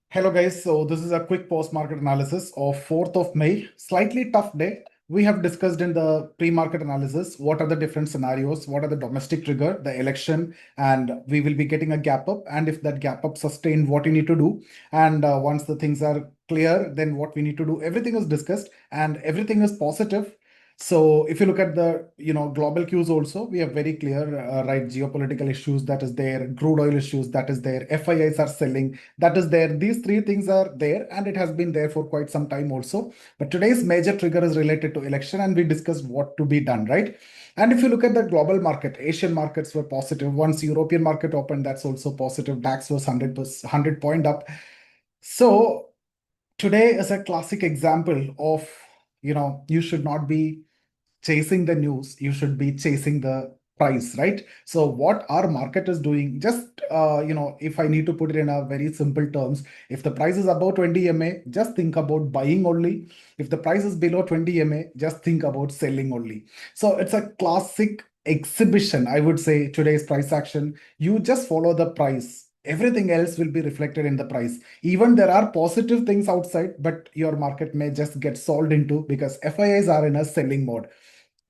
Hello guys, so this is a quick post-market analysis of 4th of May. Slightly tough day. We have discussed in the pre-market analysis what are the different scenarios, what are the domestic trigger, the election, and we will be getting a gap up. And if that gap up sustained, what you need to do. And once the things are clear, then what we need to do. Everything is discussed and everything is positive. So if you look at the global cues also, we have very clear right geopolitical issues that is there, crude oil issues that is there, FIIs are selling that is there. These three things are there and it has been there for quite some time also. But today's major trigger is related to election and we discussed what to be done, right? And if you look at the global market, Asian markets were positive. Once European market opened, that's also positive. DAX was 100 point up. So today is a classic example of, you should not be chasing the news, you should be chasing the price, right? So what our market is doing, just if I need to put it in a very simple terms, if the price is above 20 ma, just think about buying only. If the price is below 20 ma, just think about selling only. So it's a classic exhibition, I would say. Today's price action, you just follow the price, everything else will be reflected in the price. Even there are positive things outside, but your market may just get sold into because FIIs are in a selling mode.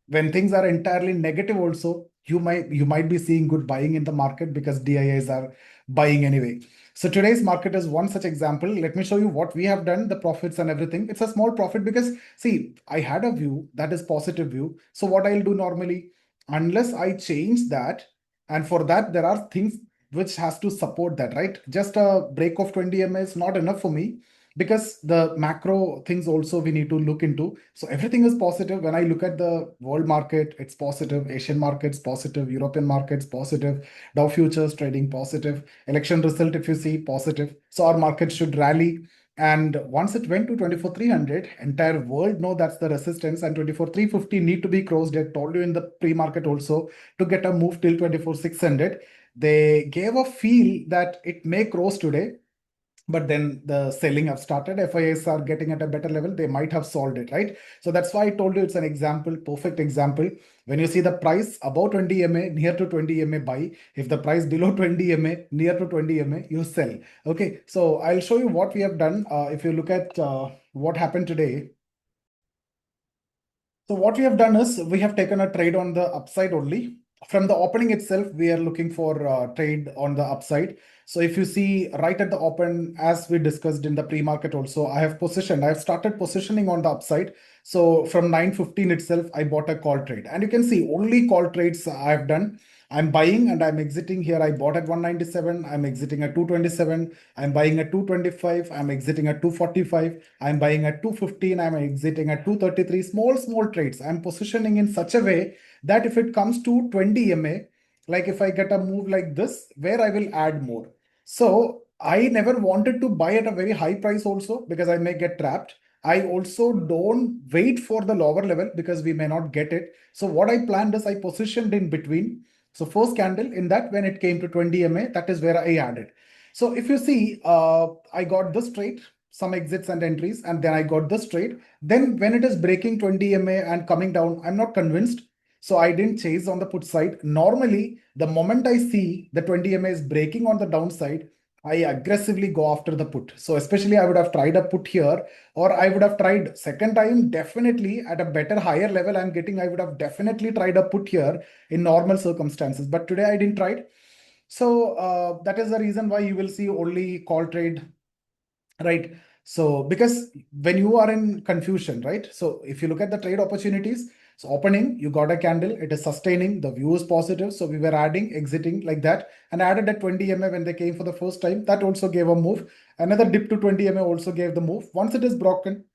When things are entirely negative also, you might be seeing good buying in the market because DIAs are buying anyway. So today's market is one such example. Let me show you what we have done, the profits and everything. It's a small profit because see, I had a view that is positive view. So what I'll do normally, unless I change that, and for that there are things which has to support that, right? Just a break of 20 ma is not enough for me because the macro things also we need to look into. So everything is positive. When I look at the world market, it's positive. Asian markets positive, European markets positive, Dow futures trading positive, election result if you see positive. So our market should rally. And once it went to 24,300, entire world know that's the resistance, and 24,350 need to be crossed. I told you in the pre-market also to get a move till 24,600. They gave a feel that it may cross today, but then the selling have started. FIs are getting at a better level, they might have solved it, right? So that's why I told you it's an example, perfect example. When you see the price above 20 ma, near to 20 ma, buy. If the price below 20 ma, near to 20 ma, you sell. Okay, so I'll show you what we have done. If you look at what happened today. So what we have done is we have taken a trade on the upside only. From the opening itself, we are looking for trade on the upside. So if you see right at the open, as we discussed in the pre-market also, I have started positioning on the upside. So from 9:15 itself, I bought a call trade. And you can see only call trades I have done. I'm buying and I'm exiting here. I bought at 197. I'm exiting at 227. I'm buying at 225. I'm exiting at 245. I'm buying at 215. I'm exiting at 233. Small trades. I'm positioning in such a way that if it comes to 20 ma, like if I get a move like this, where I will add more. So I never wanted to buy at a very high price also because I may get trapped. I also don't wait for the lower level because we may not get it. So what I planned is I positioned in between. So first candle in that, when it came to 20 ma, that is where I added. So if you see, I got this trade, some exits and entries, and then I got this trade. Then when it is breaking 20 ma and coming down, I'm not convinced. So I didn't chase on the put side. Normally, the moment I see the 20 ma is breaking on the downside, I aggressively go after the put. So especially I would have tried a put here, or I would have tried second time definitely at a better higher level I'm getting. I would have definitely tried a put here in normal circumstances. But today I didn't try it. So that is the reason why you will see only call trade, right? So because when you are in confusion, right? So if you look at the trade opportunities, so opening, you got a candle, it is sustaining, the view is positive. So we were adding, exiting like that, and added at 20 ma when they came for the first time. That also gave a move. Another dip to 20 ma also gave the move. Once it is broken,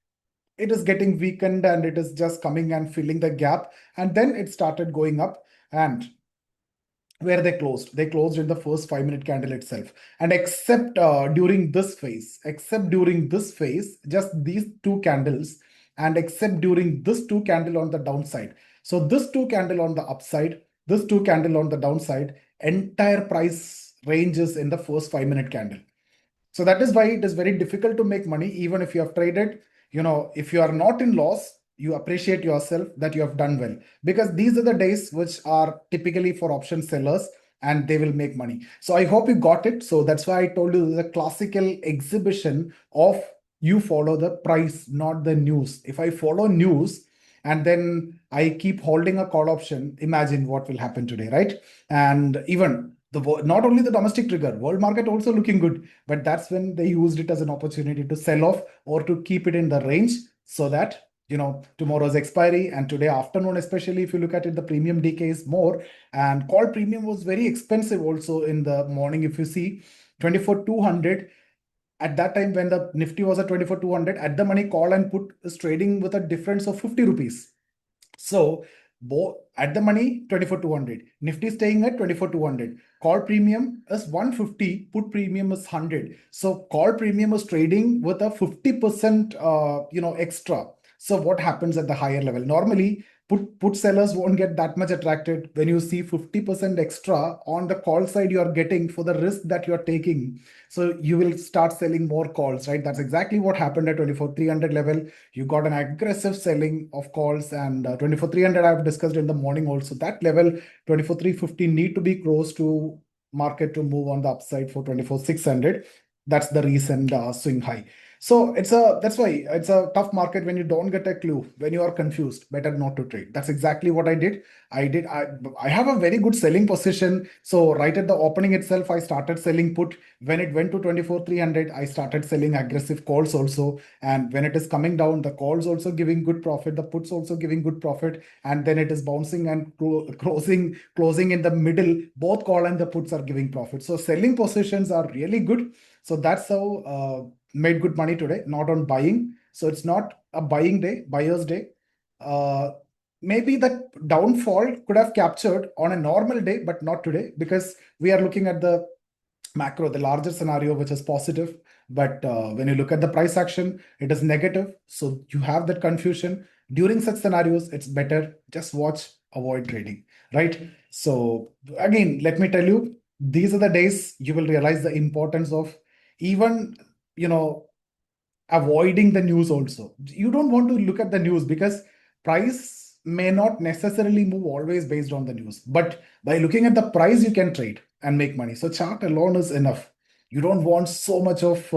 it is getting weakened and it is just coming and filling the gap. And then it started going up. And where they closed in the first 5 minute candle itself. And except during this phase, just these two candles, and except during this two candle on the downside. So this two candle on the upside, this two candle on the downside, entire price ranges in the first 5 minute candle. So that is why it is very difficult to make money, even if you have traded. If you are not in loss, you appreciate yourself that you have done well, because these are the days which are typically for option sellers. and they will make money. So I hope you got it. So that's why I told you the classical exhibition of you follow the price, not the news. If I follow news and then I keep holding a call option, imagine what will happen today, right? And even not only the domestic trigger, world market also looking good, but that's when they used it as an opportunity to sell off or to keep it in the range so that tomorrow's expiry and today afternoon, especially if you look at it, the premium decays more, and call premium was very expensive also in the morning. If you see 24,200 at that time when the Nifty was at 24,200, at the money call and put is trading with a difference of 50 rupees. So at the money 24,200, Nifty staying at 24,200. Call premium is 150, put premium is 100. So call premium is trading with a 50% extra. So what happens at the higher level? Normally, put sellers won't get that much attracted when you see 50% extra on the call side you are getting for the risk that you are taking. So you will start selling more calls, right? That's exactly what happened at 24,300 level. You got an aggressive selling of calls, and 24,300 I've discussed in the morning also. That level 24,350 need to be close to market to move on the upside for 24,600. That's the recent swing high. So that's why it's a tough market when you don't get a clue, when you are confused, better not to trade. That's exactly what I did. I have a very good selling position. So right at the opening itself, I started selling put. When it went to 24,300, I started selling aggressive calls also. And when it is coming down, the calls also giving good profit, the puts also giving good profit, and then it is bouncing and closing in the middle. Both call and the puts are giving profit. So selling positions are really good. So that's how made good money today, not on buying. So it's not a buying day, buyer's day. Uh, Maybe the downfall could have captured on a normal day, but not today, because we are looking at the macro, the larger scenario, which is positive. But when you look at the price action, it is negative. So you have that confusion. During such scenarios, it's better just watch, avoid trading, right? So again, let me tell you, these are the days you will realize the importance of even, you know, avoiding the news also. You don't want to look at the news because price may not necessarily move always based on the news. But by looking at the price, you can trade and make money. So chart alone is enough. You don't want so much of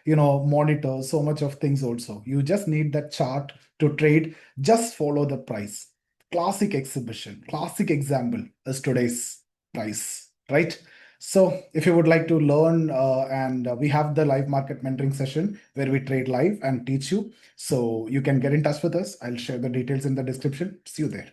monitor, so much of things also. You just need that chart to trade. Just follow the price. Classic exhibition, classic example is today's price, right? So if you would like to learn, and we have the live market mentoring session where we trade live and teach you. So you can get in touch with us. I'll share the details in the description. See you there.